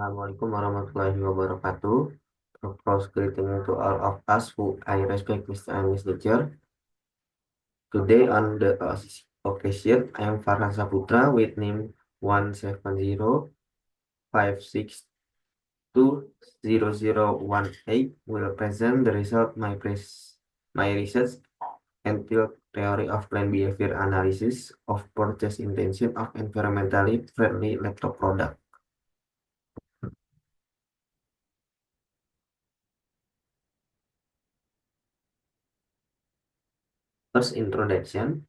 Assalamualaikum warahmatullahi wabarakatuh. Propose greeting to all of us who I respect Mr. and Miss Teacher. Today on the occasion, I am Farhan Saputra with name 17056200018 will present the result my research entitled Theory of Plant Behavior Analysis of Purchase Intention of Environmentally Friendly Laptop Product. First introduction.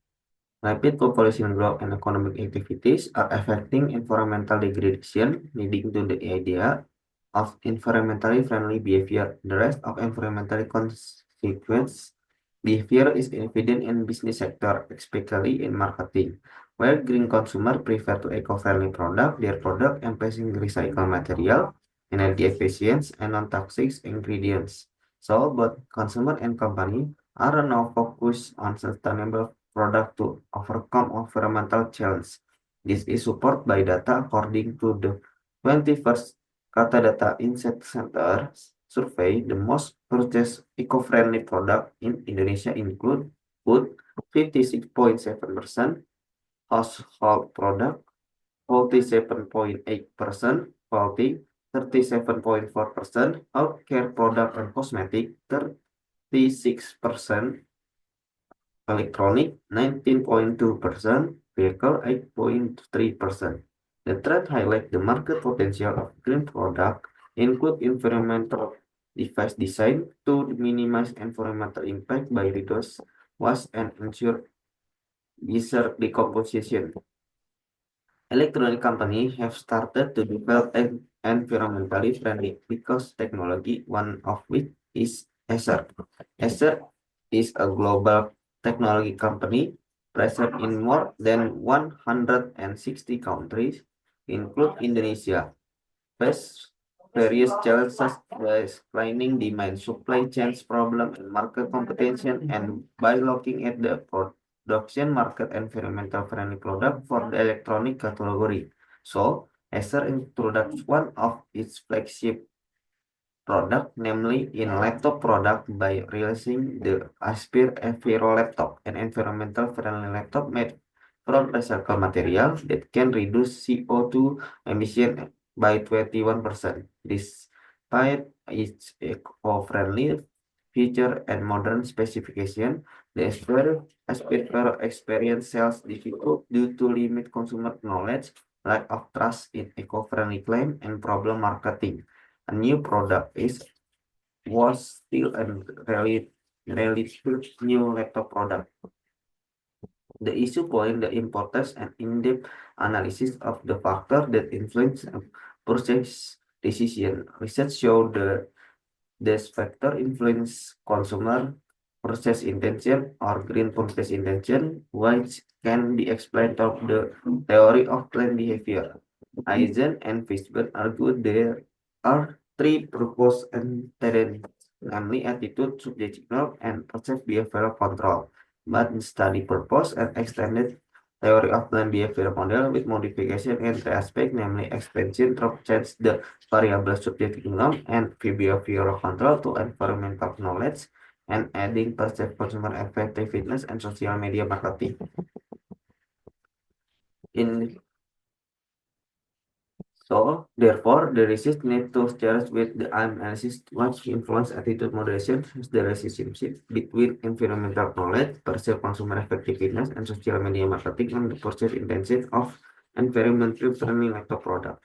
Rapid population growth and economic activities are affecting environmental degradation, leading to the idea of environmentally friendly behavior. The rest of environmentally consequence behavior is evident in business sector, especially in marketing, where green consumer prefer to eco-friendly product, their product emphasizing recycled material, energy efficient, and non-toxic ingredients. So both consumer and company are now focused on sustainable product to overcome environmental challenge. This is supported by data according to the 21st Kata Data Insight Center survey. The most purchased eco-friendly product in Indonesia include food 56.7%, household product 47.8%, clothing 37.4%, healthcare product and cosmetic 36%, electronic 19.2%, vehicle 8.3%. The trend highlights the market potential of green product, include environmental device design to minimize environmental impact by reduce waste and ensure user decomposition. Electronic companies have started to develop an environmentally friendly because technology, one of which is Acer. Acer is a global technology company present in more than 160 countries, include Indonesia. Face various challenges by explaining demand, supply chains problem, and market competition, and by looking at the production market environmental friendly product for the electronic category. So, Acer introduced one of its flagship product, namely in laptop product, by releasing the Aspire Avero laptop, an environmental friendly laptop made from recycled material that can reduce CO2 emission by 21%. Despite its eco-friendly feature and modern specification, the Aspire experience sales difficult due to limited consumer knowledge, lack of trust in eco-friendly claim, and problem marketing. A new product was still a relatively new laptop product. The issue point the importance and in-depth analysis of the factor that influence a purchase decision. Research showed this factor influence consumer purchase intention or green purchase intention, which can be explained of the theory of plant behavior. Eisen and Fishburne argued there are three proposed tenets, namely attitude, subjective, and perceived behavioral control. But the study proposed an extended theory of plant behavior model with modification in three aspects, namely expansion to change the variable subjective norm and behavioral control to environmental knowledge, and adding perceived consumer effectiveness and social media marketing. So, therefore, the research need to start with the analysis what influence attitude moderation is the relationship between environmental knowledge, perceived consumer effectiveness, and social media marketing on the purchase intention of environmentally friendly laptop product.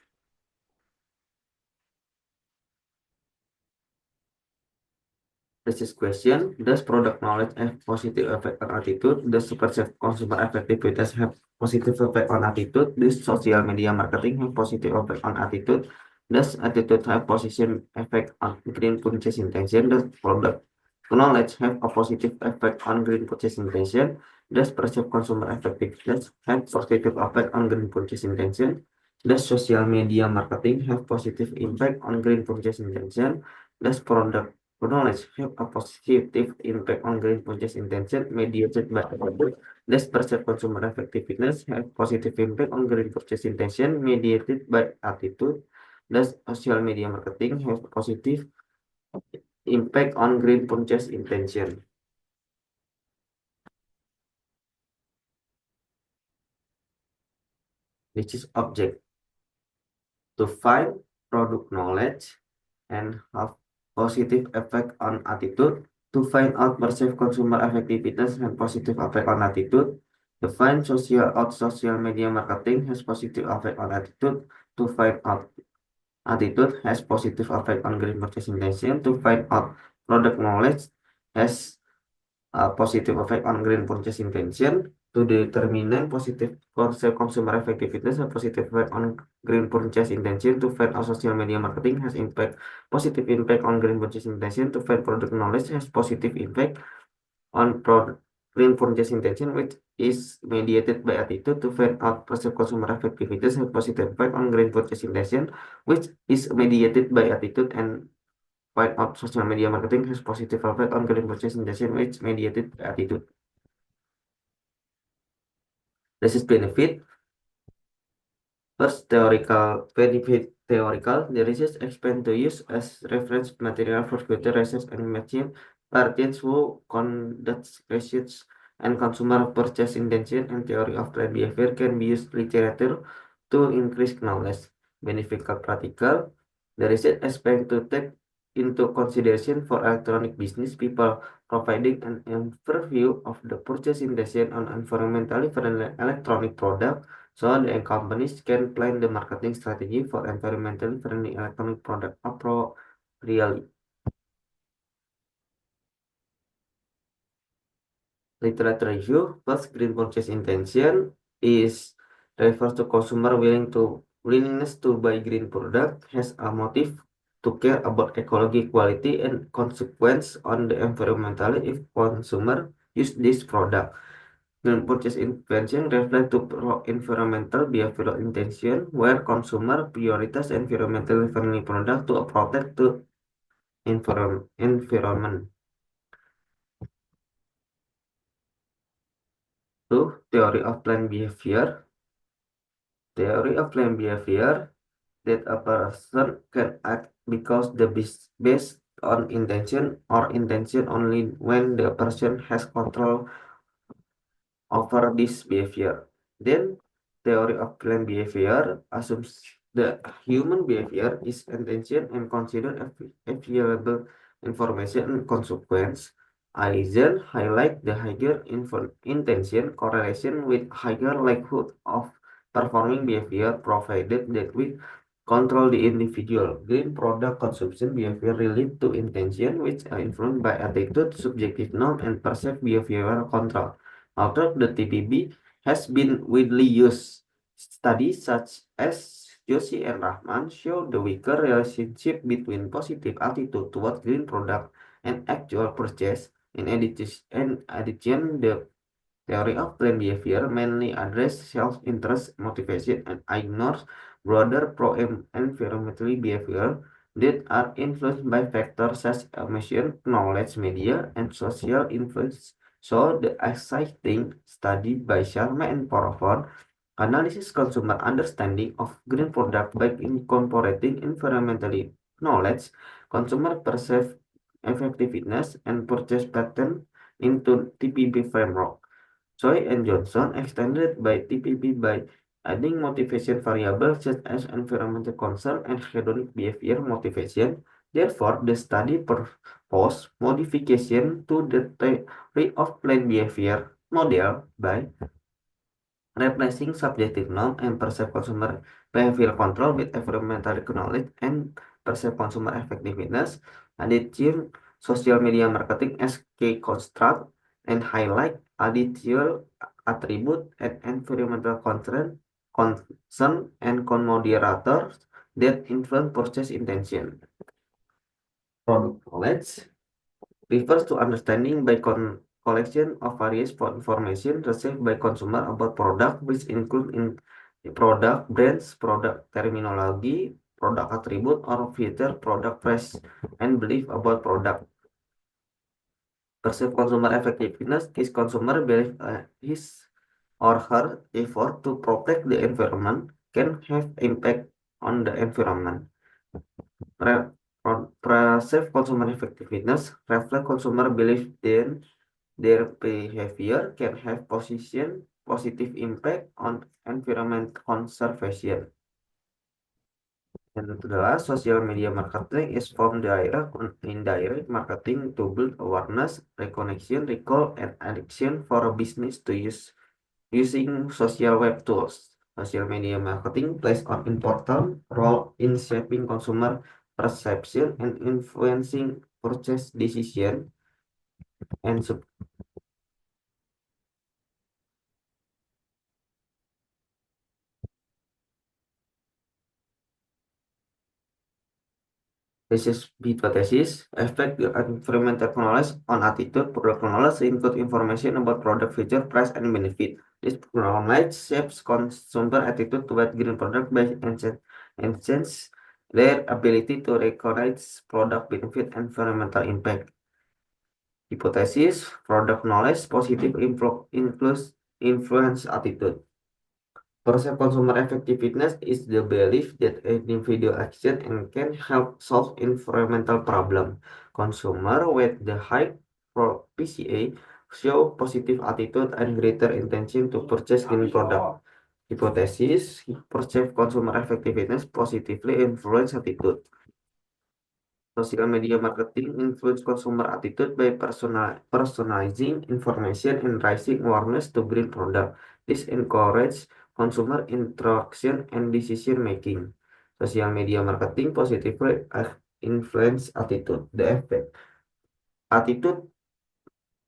This is question: does product knowledge have positive effect on attitude? Does perceived consumer effectiveness have positive effect on attitude? Does social media marketing have positive effect on attitude? Does attitude have positive effect on green purchase intention? Does product knowledge have a positive effect on green purchase intention? Does perceived consumer effectiveness have positive effect on green purchase intention? Does social media marketing have positive impact on green purchase intention? Does product knowledge have a positive impact on green purchase intention mediated by attitude? Does perceived consumer effectiveness have positive impact on green purchase intention mediated by attitude? Does social media marketing have positive impact on green purchase intention? Which is object to find product knowledge and have positive effect on attitude, to find out perceived consumer effectiveness and positive effect on attitude, to find social media marketing has positive effect on attitude, to find out attitude has positive effect on green purchase intention, to find out product knowledge has positive effect on green purchase intention, to determine positive consumer effectiveness and positive effect on green purchase intention, to find out social media marketing has positive impact on green purchase intention, to find product knowledge has positive impact on green purchase intention, which is mediated by attitude, to find out perceived consumer effectiveness has positive effect on green purchase intention, which is mediated by attitude, and find out social media marketing has positive effect on green purchase intention, which mediated by attitude. This is benefit. First, theoretical benefit. The research expand to use as reference material for future research and matching parties who conduct research and consumer purchase intention and theory of trade behavior can be used literature to increase knowledge. Benefit practical. The research expand to take into consideration for electronic business people, providing an overview of the purchase intention on environmentally friendly electronic product, so the companies can plan the marketing strategy for environmentally friendly electronic product appropriately. Literature review. First, green purchase intention is refers to consumer willingness to buy green product, has a motive to care about ecology, quality, and consequence on the environmental if consumer use this product. Green purchase intention reflect to environmental behavioral intention where consumer prioritize environmentally friendly product to protect the environment. Two, theory of planned behavior. Theory of planned behavior that a person can act because the based on intention or intention only when the person has control over this behavior. Then theory of planned behavior assumes the human behavior is intention and consider available information and consequence. Eisen highlight the higher intention correlation with higher likelihood of performing behavior provided that we control the individual. Green product consumption behavior relate to intention which are influenced by attitude, subjective norm, and perceived behavioral control. Although the TPB has been widely used, studies such as Joshi and Rahman show the weaker relationship between positive attitude toward green product and actual purchase. In addition, the theory of planned behavior mainly addresses self-interest motivation and ignores broader pro-environmental behavior that are influenced by factors such as emotion, knowledge, media, and social influence. So, the exciting study by Sharma and Porofon analyzes consumer understanding of green product by incorporating environmental knowledge, consumer perceived effectiveness, and purchase pattern into TPB framework. Choi and Johnson extended by TPP by adding motivation variables such as environmental concern and hedonic behavior motivation. Therefore, the study proposed modification to the theory of planned behavior model by replacing subjective norm and perceived consumer behavior control with environmental knowledge and perceived consumer effectiveness, addition social media marketing as key construct, and highlight additional attribute and environmental concern and moderators that influence purchase intention. Product knowledge refers to understanding by collection of various information received by consumer about product, which include in product brands, product terminology, product attribute, or feature, product price, and belief about product. Perceived consumer effectiveness is consumer belief his or her effort to protect the environment can have impact on the environment. Pre- Perceived consumer effectiveness reflect consumer belief then their behavior can have positive impact on environment conservation. And the last, social media marketing is from direct and indirect marketing to build awareness, recognition, recall, and addiction for a business to use using social web tools. Social media marketing plays an important role in shaping consumer perception and influencing purchase decision and this is hypothesis affect the environmental knowledge on attitude. Product knowledge include information about product feature, price, and benefit. This knowledge shapes consumer attitude toward green product by enhance their ability to recognize product benefit and environmental impact. Hypothesis, product knowledge, positive influence attitude. Perceived consumer effectiveness is the belief that an individual action and can help solve environmental problem. Consumer with the high PCA show positive attitude and greater intention to purchase green product. Hypothesis, perceived consumer effectiveness positively influence attitude. Social media marketing influence consumer attitude by personalizing information and raising awareness to green product. This encourages consumer interaction and decision making. Social media marketing positively influence attitude. The effect attitude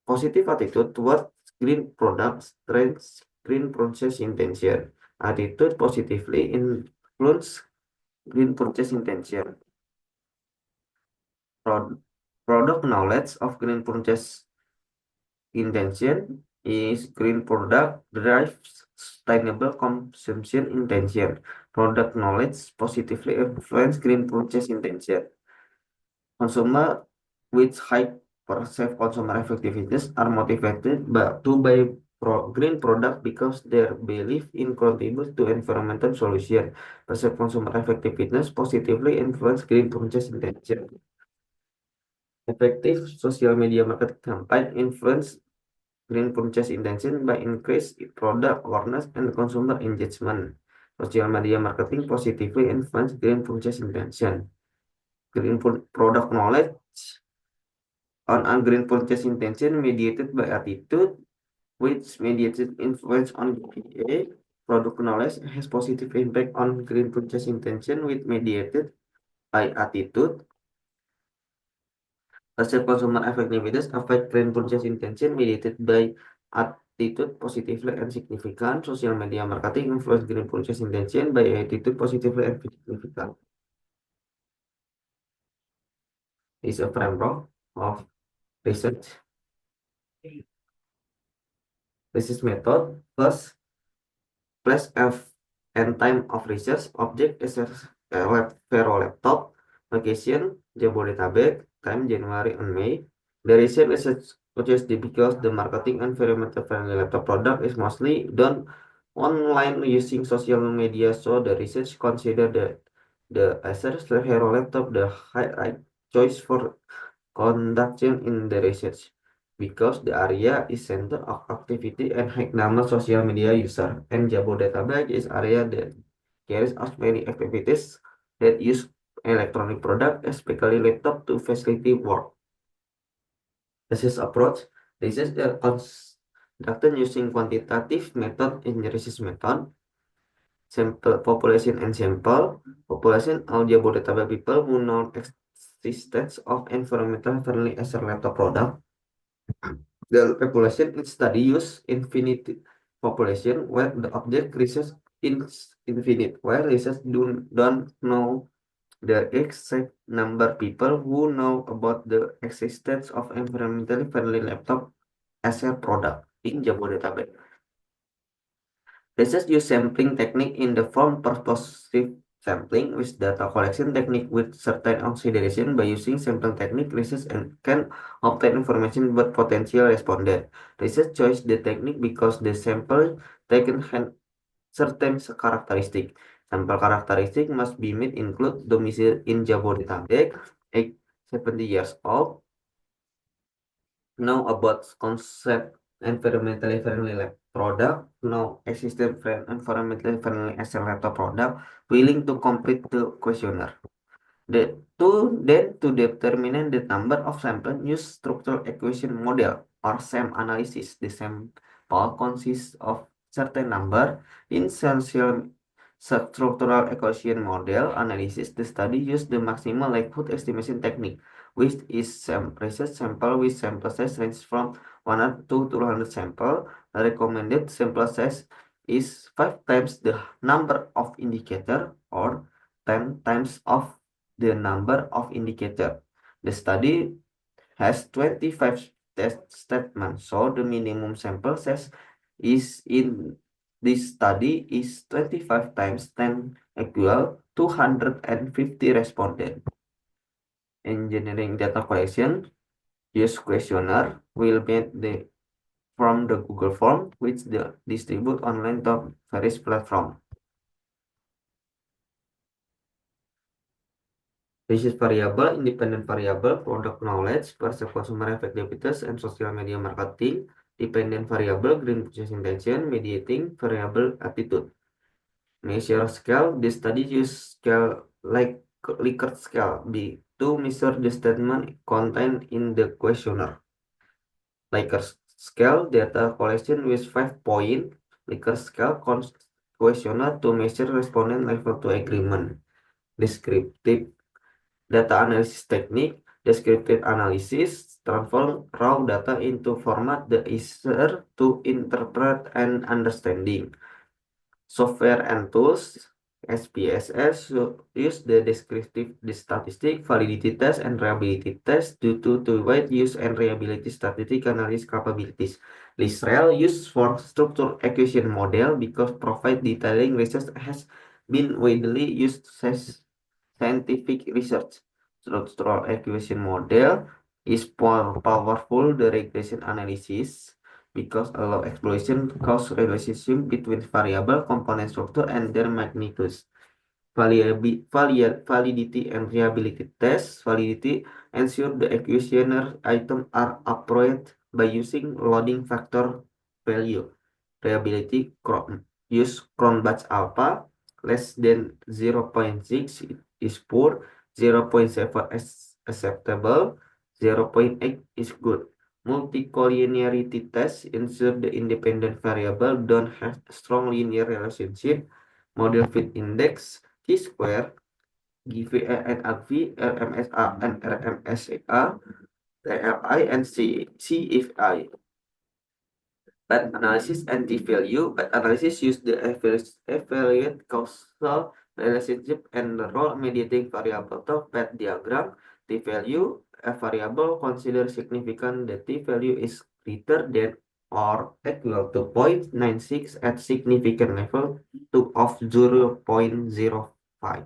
positive attitude towards green products trends green purchase intention. Attitude positively influence green purchase intention. Prod- Product knowledge of green purchase intention is green product drives sustainable consumption intention. Product knowledge positively influence green purchase intention. Consumer with high perceived consumer effectiveness are motivated to buy green product because their belief in contribute to environmental solution. Perceived consumer effectiveness positively influence green purchase intention. Effective social media marketing campaign influence green purchase intention by increase product awareness and consumer engagement. Social media marketing positively influence green purchase intention. Product knowledge on green purchase intention mediated by attitude, which mediated influence on BPA. Product knowledge has positive impact on green purchase intention, with mediated by attitude. Perceived consumer effectiveness affect green purchase intention mediated by attitude positively and significant. Social media marketing influence green purchase intention by attitude positively and significant. Is a framework of research. Research method plus place and time of research. Object is a Vero laptop. Location Jabodetabek. Time January and May. The research is purchased because the marketing environmental friendly laptop product is mostly done online using social media. So the research consider that the Acer Hero laptop the right choice for conduction in the research because the area is center of activity and high number social media user, and Jabodetabek is area that carries out many activities that use electronic product, especially laptop, to facilitate work. This approach. Research conducted using quantitative method in the research method, sample population and sample population of Jabodetabek people who know existence of environmental friendly as a laptop product. The population in study use infinite population where the object research is infinite, where research don't know the exact number people who know about the existence of environmentally friendly laptop as a product in Jabodetabek. Research use sampling technique in the form purposive sampling with data collection technique with certain consideration. By using sampling technique, research and can obtain information about potential respondent. Research choose the technique because the sample taken had certain characteristic. Sample characteristic must be met include domicile in Jabodetabek, age 70 years old, know about concept environmentally friendly lab product, know existing environmentally friendly accelerator product, willing to complete the questionnaire. Then to determine the number of samples, use structural equation model or SAM analysis. The sample consists of certain number in essential structural equation model analysis. The study used the maximal likelihood estimation technique, which is research sample with sample size range from 100 to 200 sample. The recommended sample size is 5 times the number of indicator or 10 times of the number of indicator. The study has 25 test statements, so the minimum sample size is in this study is 25 times 10 equal 250 respondents. Engineering data collection use questionnaire will be from the Google form which the distribute online to various platform. Basis variable, independent variable, product knowledge, perceived consumer effectiveness, and social media marketing. Dependent variable, green purchase intention, mediating variable attitude. Measure scale, the study use scale like Likert scale B to measure the statement contained in the questionnaire. Likert scale data collection with 5 point. Likert scale questionnaire to measure respondent level to agreement. Descriptive data analysis technique, descriptive analysis, transform raw data into format that is easier to interpret and understanding. Software and tools, SPSS, use the descriptive the statistic, validity test, and reliability test due to wide use and reliability statistic analysis capabilities. LISREL used for structural equation model because provide detailing research has been widely used as scientific research. Structural equation model is more powerful the regression analysis because allow exploration cause relationship between variable component structure and their magnitudes. Validity and reliability tests. Validity ensure the equationer items are appropriate by using loading factor value. Reliability use Cronbach alpha less than 0.6 is poor, 0.7 is acceptable, 0.8 is good. Multicollinearity tests ensure the independent variable don't have strong linear relationship. Model fit index, T-square, GVA and AGV, RMSA and RMSA, TLI and CFI. Path analysis and t-value. Path analysis use the evaluate causal relationship and the role mediating variable to path diagram. T-value, a variable considered significant. The t-value is greater than or equal to 0.96 at significant level to of 0.05.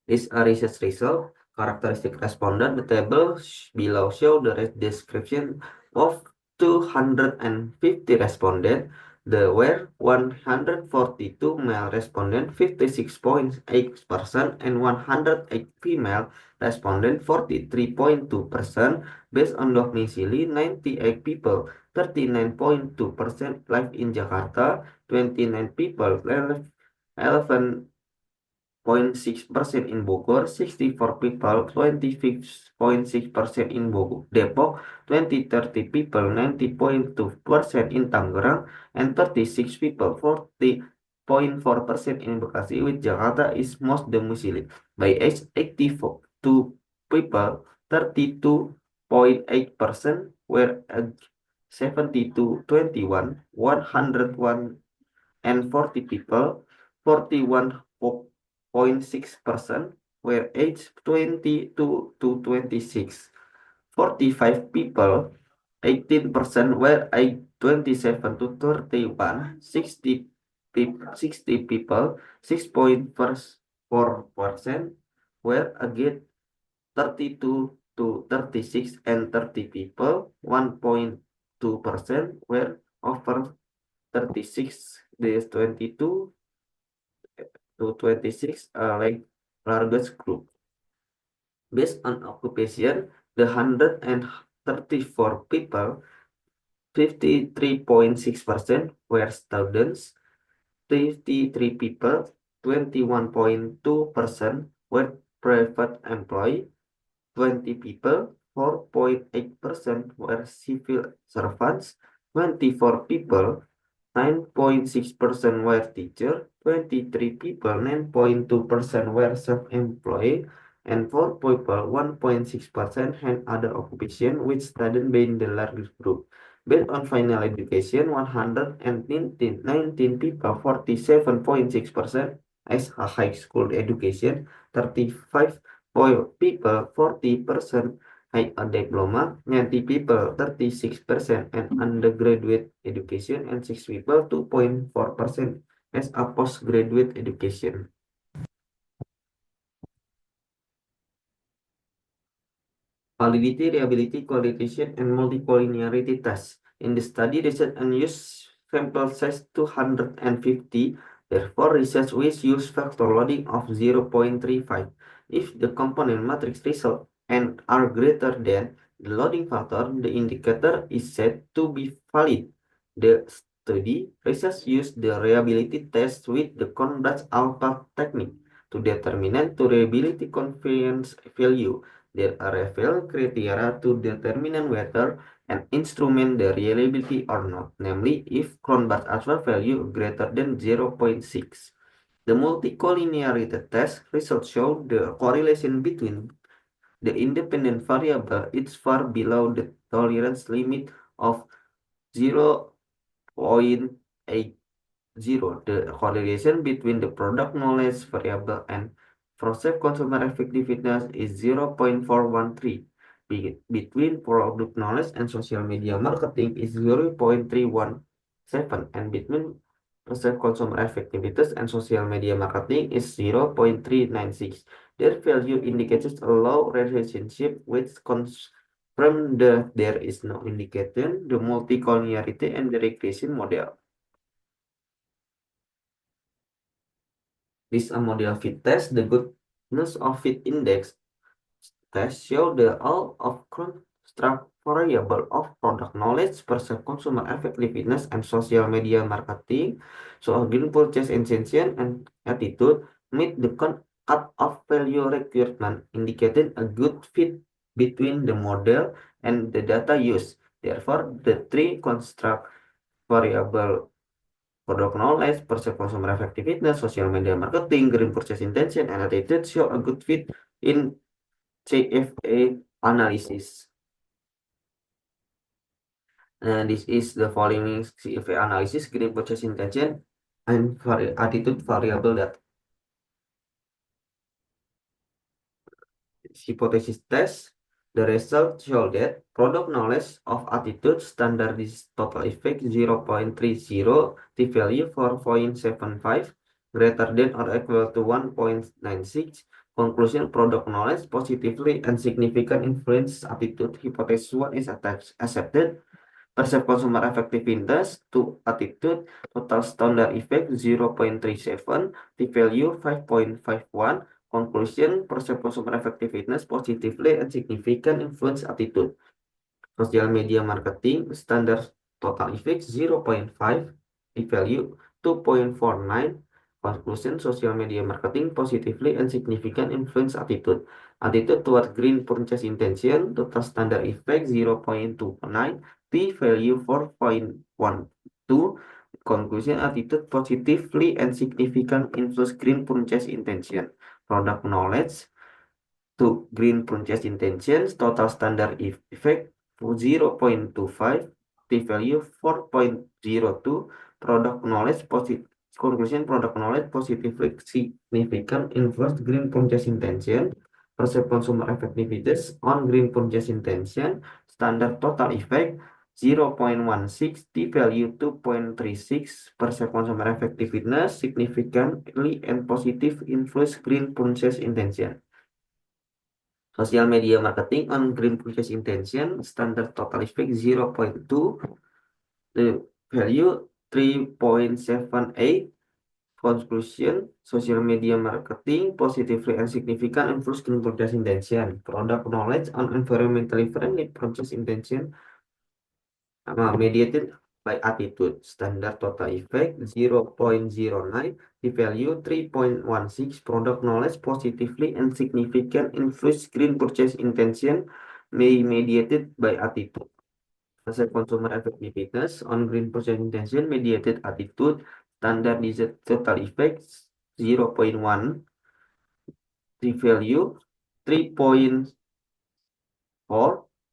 Is a research result. Characteristic respondent. The table below show the description of 250 respondents. There were 142 male respondents, 56.8%, and 108 female respondents, 43.2%. Based on domicile, 98 people, 39.2% live in Jakarta, 29 people, 11 0.6% in Bogor, 64 people, 25.6% in Depok, 30 people, 90.2% in Tangerang, and 36 people, 40.4% in Bekasi, with Jakarta is most domicile. By age, 82 people, 32.8% were 70 to 21, 101 and 40 people, 41.6% were aged 22 to 26. 45 people, 18% were aged 27 to 31. 60 people, 6.4% were aged 32 to 36, and 30 people, 1.2% were over 36 days 22 to 26 like largest group. Based on occupation, the 134 people, 53.6% were students, 53 people, 21.2% were private employee, 20 people, 4.8% were civil servants, 24 people, 9.6% were teacher, 23 people, 9.2% were self-employed, and 4 people, 1.6% had other occupation which student be in the largest group. Based on final education, 119 people, 47.6% as a high school education, 35 people, 40% high a diploma, 90 people, 36% and undergraduate education, and 6 people, 2.4% as a postgraduate education. Validity, reliability, qualification, and multicollinearity tests. In the study, research and use sample size 250. Therefore, research which use factor loading of 0.35. If the component matrix result and are greater than the loading factor, the indicator is said to be valid. The study research used the reliability test with the Cronbach-Alpert technique to determine the reliability confidence value. There are several criteria to determine whether an instrument the reliability or not, namely if Cronbach alpha value greater than 0.6. The multicollinearity test results show the correlation between the independent variable is far below the tolerance limit of 0.8. The correlation between the product knowledge variable and perceived consumer effectiveness is 0.413. Between product knowledge and social media marketing is 0.317, and between perceived consumer effectiveness and social media marketing is 0.396. Their value indicates a low relationship which confirm that there is no indication the multicollinearity and the regression model. This a model fit test. The goodness of fit index test show the all of construct variable of product knowledge, perceived consumer effectiveness, and social media marketing. So green purchase intention and attitude meet the cut-off value requirement, indicating a good fit between the model and the data used. Therefore, the three construct variable product knowledge, perceived consumer effectiveness, social media marketing, green purchase intention, and attitude show a good fit in CFA analysis. And this is the following CFA analysis, green purchase intention, and attitude variable data. Hypothesis test. The result show that product knowledge of attitude standard is total effect 0.30, t-value 4.75, greater than or equal to 1.96. Conclusion, product knowledge positively and significant influence attitude. Hypothesis 1 is accepted. Perceived consumer effectiveness to attitude, total standard effect 0.37, t-value 5.51. Conclusion, perceived consumer effectiveness positively and significant influence attitude. Social media marketing, standard total effect 0.5, p-value 2.49. Conclusion, social media marketing positively and significant influence attitude. Attitude toward green purchase intention, total standard effect 0.29, p-value 4.12. Conclusion, attitude positively and significant influence green purchase intention. Product knowledge to green purchase intentions, total standard effect 0.25, p-value 4.02, product knowledge conclusion, product knowledge positively significant influence green purchase intention, perceived consumer effectiveness on green purchase intention, standard total effect 0.16, p-value 2.36, perceived consumer effectiveness significantly and positive influence green purchase intention. Social media marketing on green purchase intention, standard total effect 0.2, the value 3.78. Conclusion, social media marketing positively and significant influence green purchase intention. Product knowledge on environmentally friendly purchase intention mediated by attitude. Standard total effect 0.09. The value 3.16. Product knowledge positively and significant influence green purchase intention may mediated by attitude. Asset consumer effectiveness on green purchase intention mediated attitude. Standardized total effects 0.1. The value 3.4.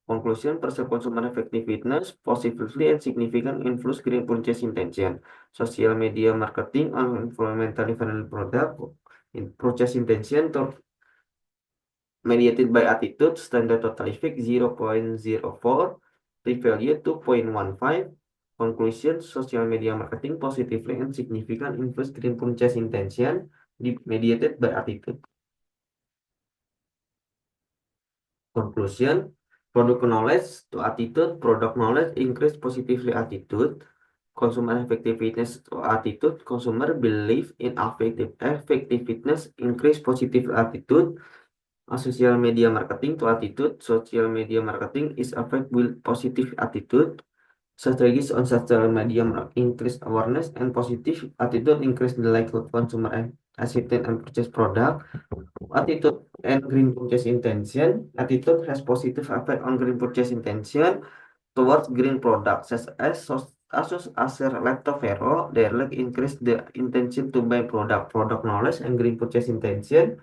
Conclusion, perceive consumer effectiveness positively and significant influence green purchase intention. Social media marketing on environmentally friendly product in purchase intention to mediated by attitude. Standard total effect 0.04. The value 2.15. Conclusion, social media marketing positively and significant influence green purchase intention mediated by attitude. Conclusion, product knowledge to attitude, product knowledge increase positively attitude, consumer effectiveness to attitude, consumer belief in effectiveness increase positive attitude, social media marketing to attitude, social media marketing is affect with positive attitude, strategies on social media increase awareness and positive attitude increase the likelihood consumer accept and purchase product. Attitude and green purchase intention. Attitude has positive effect on green purchase intention towards green products, such as Asus, Acer, Laptop Vero. They like increase the intention to buy product knowledge and green purchase intention.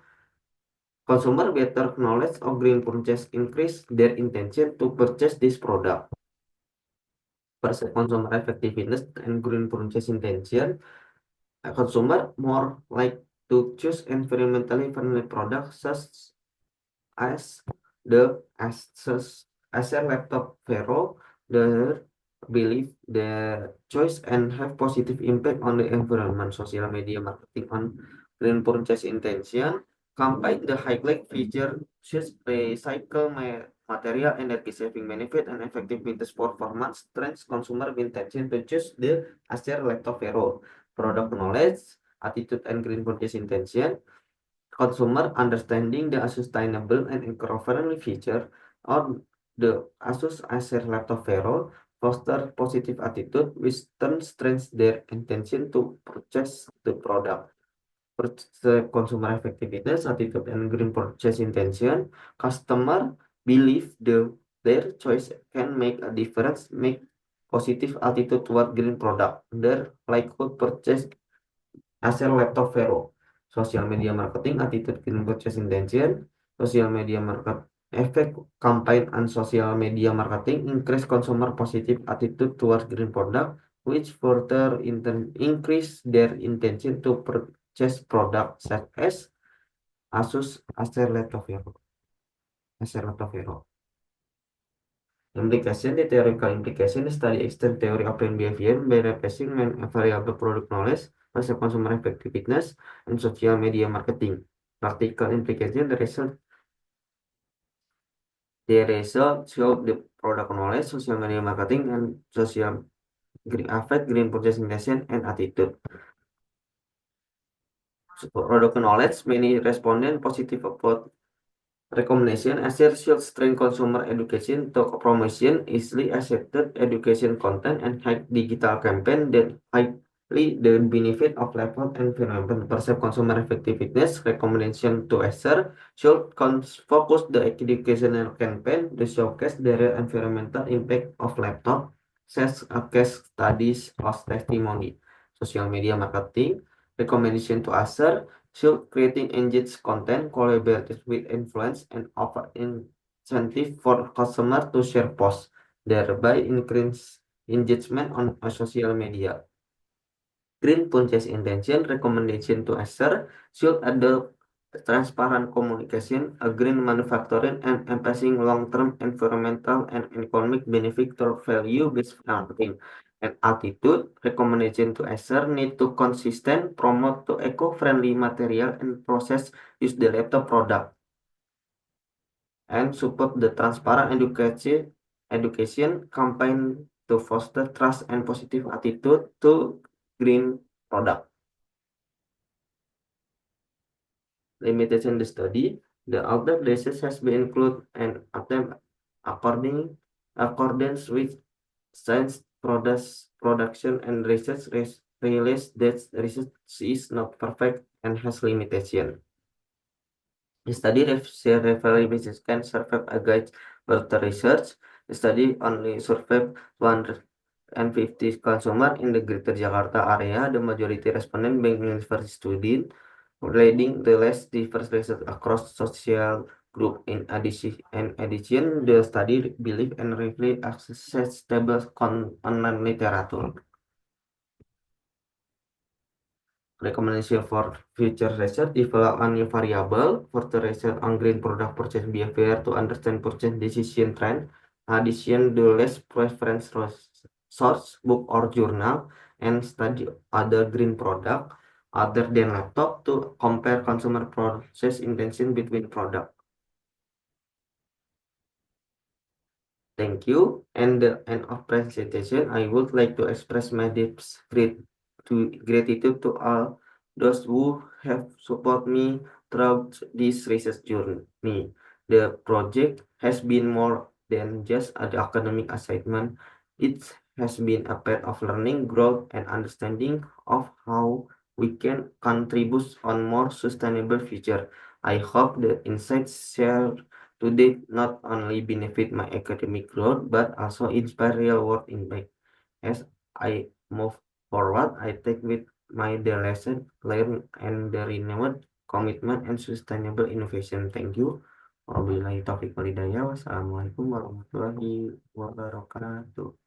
Consumer better knowledge of green purchase increase their intention to purchase this product. Perceive consumer effectiveness and green purchase intention. A consumer more like to choose environmentally friendly products such as the Acer Laptop Vero. The believe the choice and have positive impact on the environment. Social media marketing on green purchase intention. Combine the high-tech feature such recycle material, energy saving benefit, and effective business performance trends consumer intention to choose the Acer Laptop Vero. Product knowledge, attitude, and green purchase intention. Consumer understanding the sustainable and eco-friendly feature on the Asus Acer Laptop Vero foster positive attitude which turns strengthens their intention to purchase the product. Consumer effectiveness, attitude, and green purchase intention. Customer believe their choice can make a difference, make positive attitude toward green product. Their likelihood purchase Acer Laptop Vero. Social media marketing, attitude, green purchase intention. Social media market effect campaign and social media marketing increase consumer positive attitude towards green product, which further increase their intention to purchase products such as Asus Acer Laptop Vero. Acer Laptop Vero. Implication, the theoretical implication study extend theory of brand behavior by replacing main variable product knowledge, perceive consumer effectiveness, and social media marketing. Practical implication, the result show the product knowledge, social media marketing, and social green affect green purchasing intention and attitude. So, product knowledge, many respondents positive about recommendation. Acer should strengthen consumer education to promotion easily accepted education content and high digital campaign that highly the benefit of level environment. Perceive consumer effectiveness recommendation to Acer should focus the educational campaign to showcase the real environmental impact of laptop, such as case studies or testimony. Social media marketing recommendation to Acer should creating engaged content, collaborative with influence, and offer incentive for customer to share posts, thereby increase engagement on social media. Green purchase intention recommendation to Acer should adopt transparent communication, a green manufacturing, and emphasizing long-term environmental and economic benefit through value-based marketing. And attitude recommendation to Acer need to consistent promote to eco-friendly material and process use the laptop product and support the transparent education campaign to foster trust and positive attitude to green product. Limitation the study. The author basis has been included and attempt accordance with science production and research realize that research is not perfect and has limitation. The study reference can serve a guide for the research. The study only surveyed 150 consumers in the Greater Jakarta area. The majority respondent being university student, leading the less diverse research across social group. In addition, the study believe and reflect accessible online literature. Recommendation for future research: develop a new variable for the research on green product purchase behavior to understand purchase decision trend. Addition, the less preference source, book or journal, and study other green product other than laptop to compare consumer process intention between product. Thank you. And the end of presentation, I would like to express my deep gratitude to all those who have supported me throughout this research journey. The project has been more than just an academic assignment. It has been a path of learning, growth, and understanding of how we can contribute on more sustainable future. I hope the insights shared today not only benefit my academic growth but also inspire real world impact. As I move forward, I take with my the lesson learned and the renewed commitment and sustainable innovation. Thank you. Wabillahi taufiq walhidayah. Wassalamualaikum warahmatullahi wabarakatuh.